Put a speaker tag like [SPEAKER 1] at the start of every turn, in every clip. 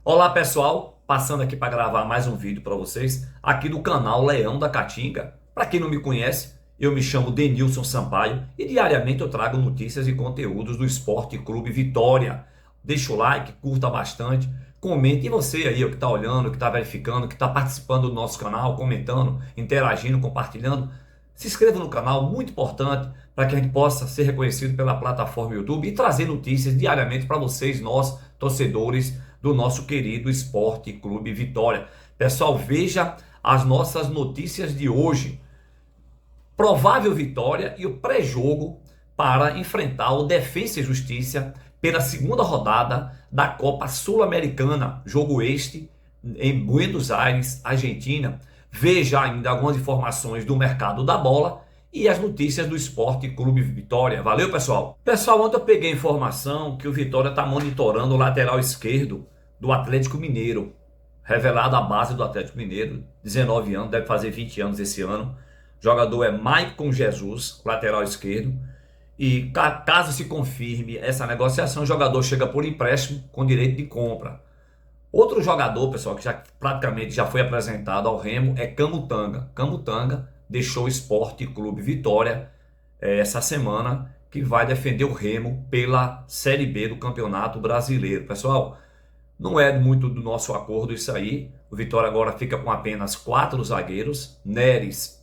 [SPEAKER 1] Olá pessoal, passando aqui para gravar mais um vídeo para vocês aqui do canal Leão da Caatinga. Para quem não me conhece, eu me chamo Denilson Sampaio e diariamente eu trago notícias e conteúdos do Esporte Clube Vitória. Deixa o like, curta bastante, comente. E você aí que está olhando, que está verificando, que está participando do nosso canal, comentando, interagindo, compartilhando, se inscreva no canal, muito importante para que a gente possa ser reconhecido pela plataforma YouTube e trazer notícias diariamente para vocês, nós, torcedores do nosso querido Esporte Clube Vitória. Pessoal, veja as nossas notícias de hoje. Provável vitória e o pré-jogo para enfrentar o Defensa e Justiça pela segunda rodada da Copa Sul-Americana. Jogo este em Buenos Aires, Argentina. Veja ainda algumas informações do mercado da bola e as notícias do Esporte Clube Vitória. Valeu, pessoal? Pessoal, ontem eu peguei a informação que o Vitória está monitorando o lateral esquerdo do Atlético Mineiro. Revelado a base do Atlético Mineiro, 19 anos, deve fazer 20 anos esse ano. O jogador é Maicon Jesus, lateral esquerdo. E caso se confirme essa negociação, o jogador chega por empréstimo com direito de compra. Outro jogador, pessoal, que praticamente já foi apresentado ao Remo é Camutanga. Camutanga deixou o Esporte Clube Vitória essa semana, que vai defender o Remo pela Série B do Campeonato Brasileiro. Pessoal, não é muito do nosso acordo isso aí. O Vitória agora fica com apenas 4 zagueiros: Neres,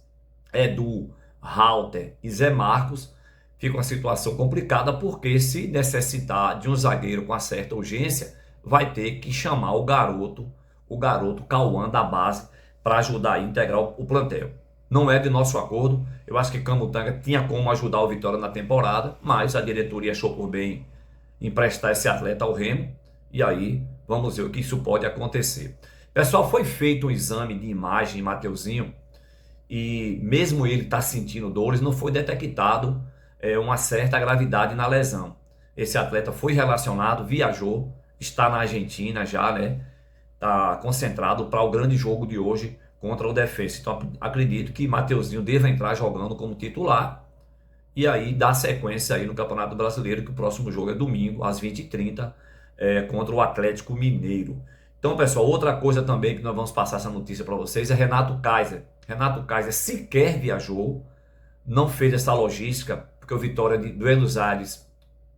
[SPEAKER 1] Edu, Halter e Zé Marcos. Fica uma situação complicada porque, se necessitar de um zagueiro com uma certa urgência, vai ter que chamar o garoto Cauã da base, para ajudar a integrar o plantel. Não é de nosso acordo. Eu acho que Camutanga tinha como ajudar o Vitória na temporada, mas a diretoria achou por bem emprestar esse atleta ao Remo. E aí, vamos ver o que isso pode acontecer. Pessoal, foi feito um exame de imagem em Mateuzinho e mesmo ele tá sentindo dores, não foi detectado uma certa gravidade na lesão. Esse atleta foi relacionado, viajou, está na Argentina já, né? Está concentrado para o grande jogo de hoje contra o Defensa. Então acredito que Mateuzinho deva entrar jogando como titular e aí dar sequência aí no Campeonato Brasileiro, que o próximo jogo é domingo às 20h30 contra o Atlético Mineiro. Então, pessoal, outra coisa também que nós vamos passar essa notícia para vocês é Renato Kaiser. Renato Kaiser sequer viajou, não fez essa logística, porque o Vitória de Buenos Aires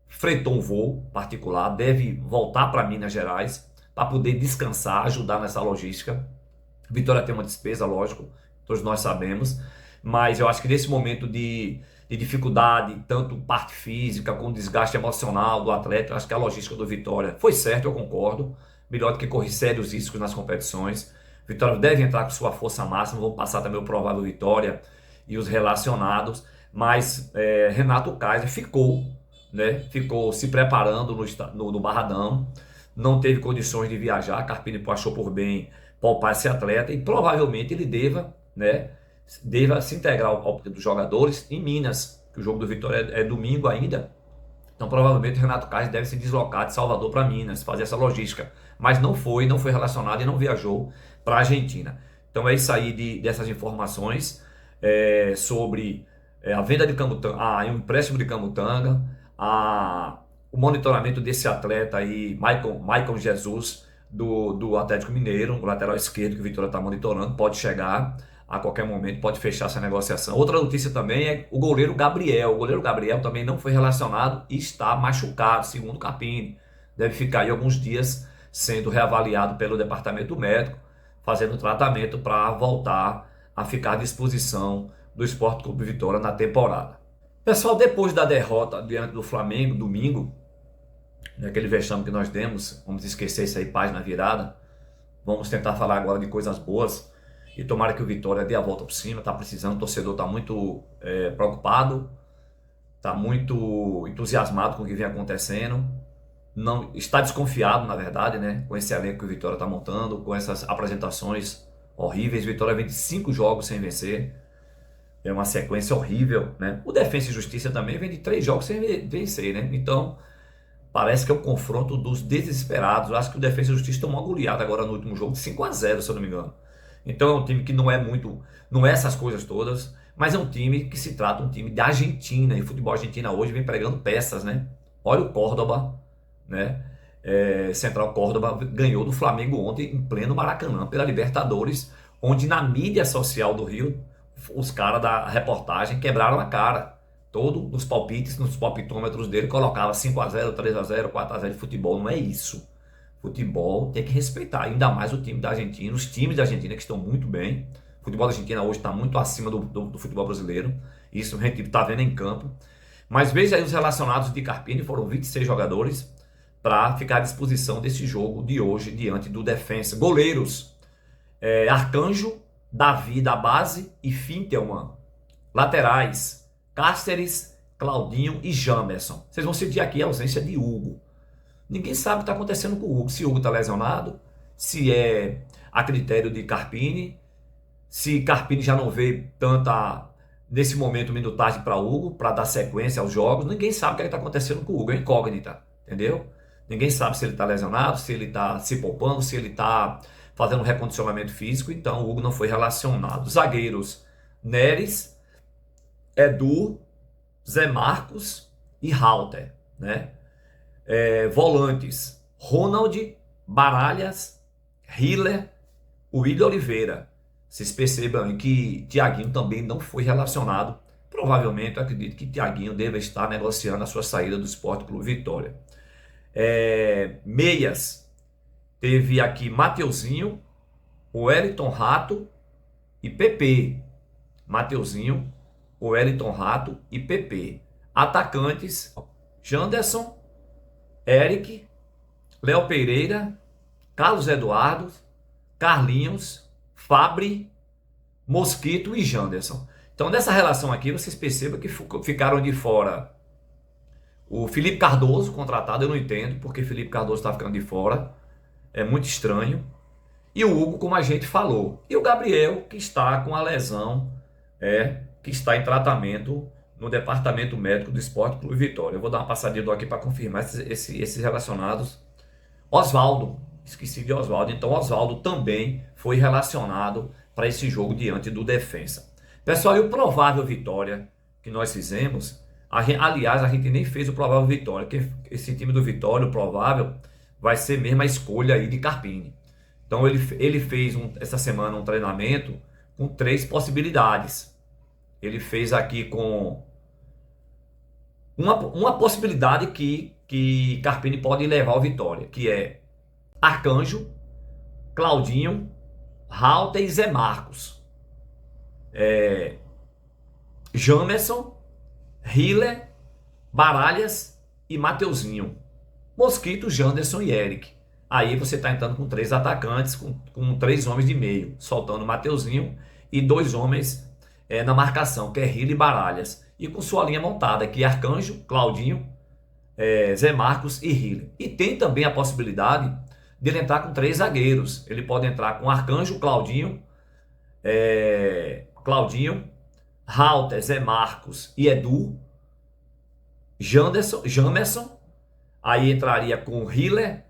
[SPEAKER 1] fretou um voo particular, deve voltar para Minas Gerais para poder descansar, ajudar nessa logística. Vitória tem uma despesa, lógico, todos nós sabemos, mas eu acho que nesse momento de dificuldade, tanto parte física como desgaste emocional do atleta, eu acho que a logística do Vitória foi certa, eu concordo. Melhor do que correr sérios riscos nas competições. Vitória deve entrar com sua força máxima, vamos passar também o provável Vitória e os relacionados, mas Renato Kaiser ficou, né? Ficou se preparando no Barradão, não teve condições de viajar. Carpini achou por bem poupar esse atleta e provavelmente ele deva se integrar ao dos jogadores em Minas, que o jogo do Vitória é domingo ainda. Então provavelmente o Renato Kaiser deve se deslocar de Salvador para Minas, fazer essa logística. Mas não foi relacionado e não viajou para a Argentina. Então é isso aí dessas informações sobre a venda de Camutanga, o empréstimo de Camutanga, o monitoramento desse atleta aí, Maicon Jesus, do Atlético Mineiro, o lateral esquerdo que o Vitória está monitorando, pode chegar a qualquer momento, pode fechar essa negociação. Outra notícia também é o goleiro Gabriel. O goleiro Gabriel também não foi relacionado e está machucado, segundo o Carpini. Deve ficar aí alguns dias sendo reavaliado pelo departamento médico, fazendo tratamento para voltar a ficar à disposição do Esporte Clube Vitória na temporada. Pessoal, depois da derrota diante do Flamengo, domingo, naquele vexame que nós demos, vamos esquecer isso aí, página virada, vamos tentar falar agora de coisas boas. E tomara que o Vitória dê a volta por cima, tá precisando, o torcedor tá muito preocupado, tá muito entusiasmado com o que vem acontecendo, não está desconfiado, na verdade, né, com esse elenco que o Vitória tá montando, com essas apresentações horríveis. O Vitória vem de 5 jogos sem vencer, é uma sequência horrível, né? O Defensa e Justiça também vem de 3 jogos sem vencer, né? Então parece que é um confronto dos desesperados. Eu acho que o Defensa e Justiça tomou uma goleada agora no último jogo de 5-0, se eu não me engano. Então é um time que não é essas coisas todas, mas é um time que se trata um time da Argentina, e o futebol argentino hoje vem pregando peças, né? Olha o Córdoba, né? Central Córdoba ganhou do Flamengo ontem em pleno Maracanã pela Libertadores, onde na mídia social do Rio os caras da reportagem quebraram a cara. Todo nos palpites, nos palpitômetros dele colocava 5-0, 3-0, 4-0 de futebol. Não é isso. Futebol tem que respeitar, ainda mais o time da Argentina, os times da Argentina que estão muito bem. O futebol da Argentina hoje está muito acima do futebol brasileiro. Isso a gente está vendo em campo. Mas veja aí os relacionados de Carpini, foram 26 jogadores para ficar à disposição desse jogo de hoje diante do Defensa. Goleiros, Arcanjo, Davi da base e Fintelman. Laterais, Cáceres, Claudinho e Jamerson. Vocês vão sentir aqui a ausência de Hugo. Ninguém sabe o que está acontecendo com o Hugo. Se o Hugo está lesionado, se é a critério de Carpini, se Carpini já não vê tanta, nesse momento, minutagem para Hugo, para dar sequência aos jogos. Ninguém sabe o que está acontecendo com o Hugo. É incógnita, entendeu? Ninguém sabe se ele está lesionado, se ele está se poupando, se ele está fazendo um recondicionamento físico. Então o Hugo não foi relacionado. Zagueiros, Neres, Edu, Zé Marcos e Halter, né? Volantes, Ronald, Baralhas, Hiller, William Oliveira. Vocês percebam que Thiaguinho também não foi relacionado. Provavelmente, eu acredito que Thiaguinho deve estar negociando a sua saída do Sport Clube Vitória. Meias, teve aqui Mateuzinho, Wellington Rato e PP. Mateuzinho, Wellington Rato e PP. Atacantes, Janderson, Eric, Léo Pereira, Carlos Eduardo, Carlinhos, Fabri, Mosquito e Janderson. Então, nessa relação aqui, vocês percebam que ficaram de fora o Felipe Cardoso, contratado. Eu não entendo porque Felipe Cardoso está ficando de fora. É muito estranho. E o Hugo, como a gente falou. E o Gabriel, que está com a lesão, que está em tratamento no departamento médico do Sport Clube Vitória. Eu vou dar uma passadinha aqui para confirmar esses relacionados. Oswaldo, esqueci de Oswaldo. Então Oswaldo também foi relacionado para esse jogo diante do Defensa. Pessoal, e o provável vitória que nós fizemos, aliás, a gente nem fez o provável vitória, que esse time do Vitória, o provável, vai ser mesmo a escolha aí de Carpini. Então ele fez essa semana um treinamento com 3 possibilidades. Ele fez aqui com uma possibilidade que Carpini pode levar ao Vitória, que é Arcanjo, Claudinho, Halter e Zé Marcos. Jamerson, Hiller, Baralhas e Mateuzinho. Mosquito, Janderson e Eric. Aí você está entrando com 3 atacantes, com 3 homens de meio, soltando Mateuzinho e 2 homens na marcação, que é Hiller e Baralhas. E com sua linha montada, que é Arcanjo, Claudinho, Zé Marcos e Hiller. E tem também a possibilidade de ele entrar com 3 zagueiros. Ele pode entrar com Arcanjo, Claudinho, Halter, Zé Marcos e Edu, Jamerson. Aí entraria com Hiller,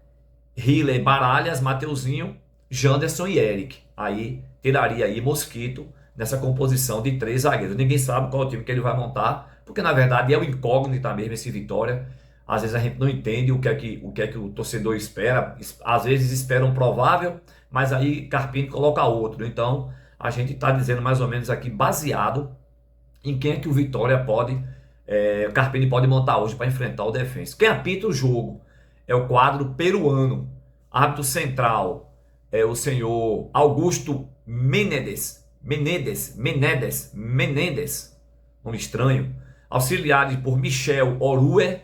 [SPEAKER 1] Baralhas, Mateuzinho, Janderson e Eric. Aí tiraria aí Mosquito nessa composição de 3 zagueiros. Ninguém sabe qual é o time que ele vai montar, porque na verdade é o incógnita mesmo esse Vitória. Às vezes a gente não entende o que é que o torcedor espera. Às vezes espera um provável, mas aí Carpini coloca outro. Então a gente está dizendo mais ou menos aqui baseado em quem é que o Vitória Carpini pode montar hoje para enfrentar o Defensa. Quem apita o jogo é o quadro peruano. Árbitro central é o senhor Augusto Menendez, nome estranho. Auxiliares por Michel Orue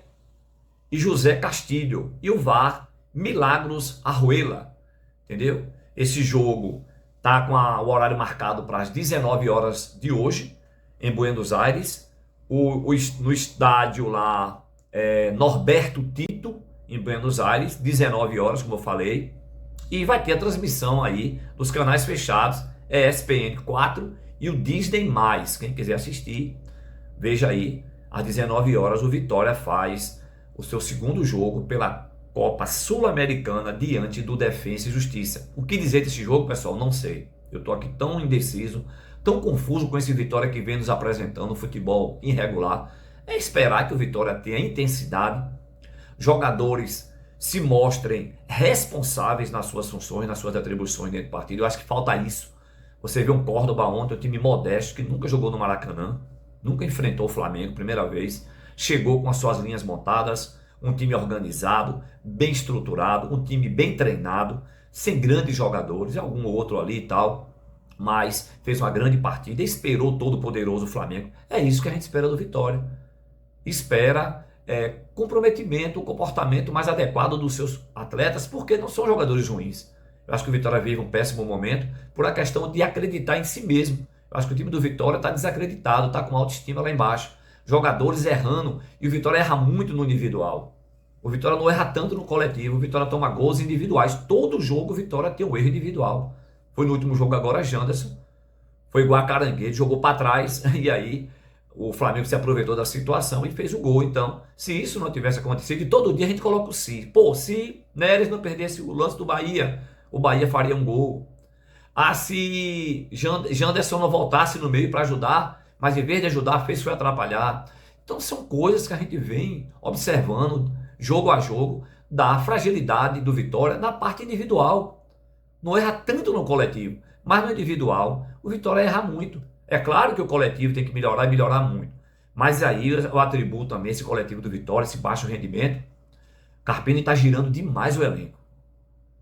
[SPEAKER 1] e José Castilho. E o VAR, Milagros Arruela. Entendeu? Esse jogo tá com o horário marcado para as 19 horas de hoje, em Buenos Aires. No estádio lá, Norberto Tito, em Buenos Aires, 19 horas, como eu falei. E vai ter a transmissão aí dos canais fechados, ESPN 4 e o Disney+. Quem quiser assistir, veja aí, às 19 horas o Vitória faz o seu segundo jogo pela Copa Sul-Americana diante do Defensa e Justiça. O que dizer desse jogo, pessoal? Não sei. Eu estou aqui tão indeciso, tão confuso com esse Vitória que vem nos apresentando um futebol irregular. É esperar que o Vitória tenha intensidade, jogadores se mostrem responsáveis nas suas funções, nas suas atribuições dentro do partido. Eu acho que falta isso. Você vê um Córdoba ontem, um time modesto, que nunca jogou no Maracanã, nunca enfrentou o Flamengo, primeira vez, chegou com as suas linhas montadas, um time organizado, bem estruturado, um time bem treinado, sem grandes jogadores, algum outro ali e tal, mas fez uma grande partida, esperou todo o poderoso Flamengo. É isso que a gente espera do Vitória. Espera comprometimento, o comportamento mais adequado dos seus atletas, porque não são jogadores ruins. Eu acho que o Vitória vive um péssimo momento por a questão de acreditar em si mesmo. Eu acho que o time do Vitória está desacreditado, está com autoestima lá embaixo. Jogadores errando, e o Vitória erra muito no individual. O Vitória não erra tanto no coletivo, o Vitória toma gols individuais. Todo jogo o Vitória tem um erro individual. Foi no último jogo agora, Janderson. Foi igual a Caranguejo, jogou para trás, e aí o Flamengo se aproveitou da situação e fez o gol. Então, se isso não tivesse acontecido, e todo dia a gente coloca o se. Pô, se Neres não perdesse o lance do Bahia, o Bahia faria um gol. Ah, se Janderson não voltasse no meio para ajudar, mas em vez de ajudar, foi atrapalhar. Então, são coisas que a gente vem observando, jogo a jogo, da fragilidade do Vitória na parte individual. Não erra tanto no coletivo, mas no individual, o Vitória erra muito. É claro que o coletivo tem que melhorar e melhorar muito. Mas aí eu atribuo também esse coletivo do Vitória, esse baixo rendimento. Carpini está girando demais o elenco.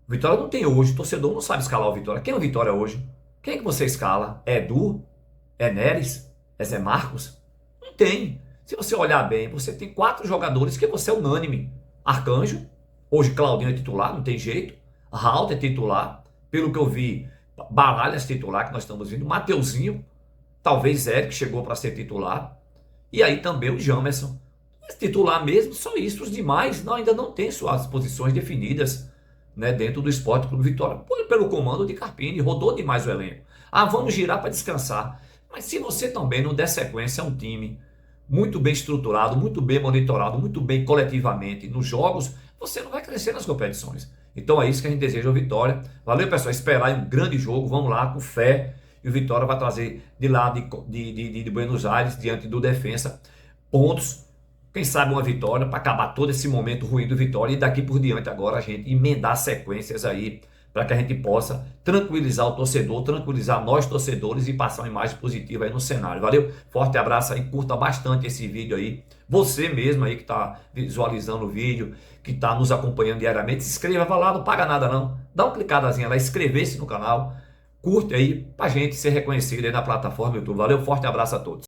[SPEAKER 1] O Vitória não tem hoje, o torcedor não sabe escalar o Vitória. Quem é o Vitória hoje? Quem é que você escala? É Edu? É Neres? É Zé Marcos? Não tem. Se você olhar bem, você tem 4 jogadores que você é unânime. Arcanjo, hoje Claudinho é titular, não tem jeito. Raul é titular. Pelo que eu vi, Baralhas titular, que nós estamos vendo. Mateuzinho, talvez Eric chegou para ser titular. E aí também o Jamerson. Mas titular mesmo, só isso. Os demais ainda não têm suas posições definidas, né, dentro do Sport Clube Vitória. Pelo comando de Carpini, rodou demais o elenco. Ah, vamos girar para descansar. Mas se você também não der sequência a um time muito bem estruturado, muito bem monitorado, muito bem coletivamente nos jogos, você não vai crescer nas competições. Então é isso que a gente deseja ao Vitória. Valeu, pessoal. Esperar um grande jogo. Vamos lá, com fé. E o Vitória vai trazer de lá de Buenos Aires, diante do Defensa, pontos. Quem sabe uma vitória para acabar todo esse momento ruim do Vitória. E daqui por diante agora a gente emendar sequências aí, para que a gente possa tranquilizar o torcedor, tranquilizar nós torcedores e passar uma imagem positiva aí no cenário. Valeu? Forte abraço aí, curta bastante esse vídeo aí. Você mesmo aí que está visualizando o vídeo, que está nos acompanhando diariamente, se inscreva, vai lá, não paga nada não. Dá uma clicadazinha lá, inscrever-se no canal, curte aí, para a gente ser reconhecido aí na plataforma YouTube. Valeu? Forte abraço a todos.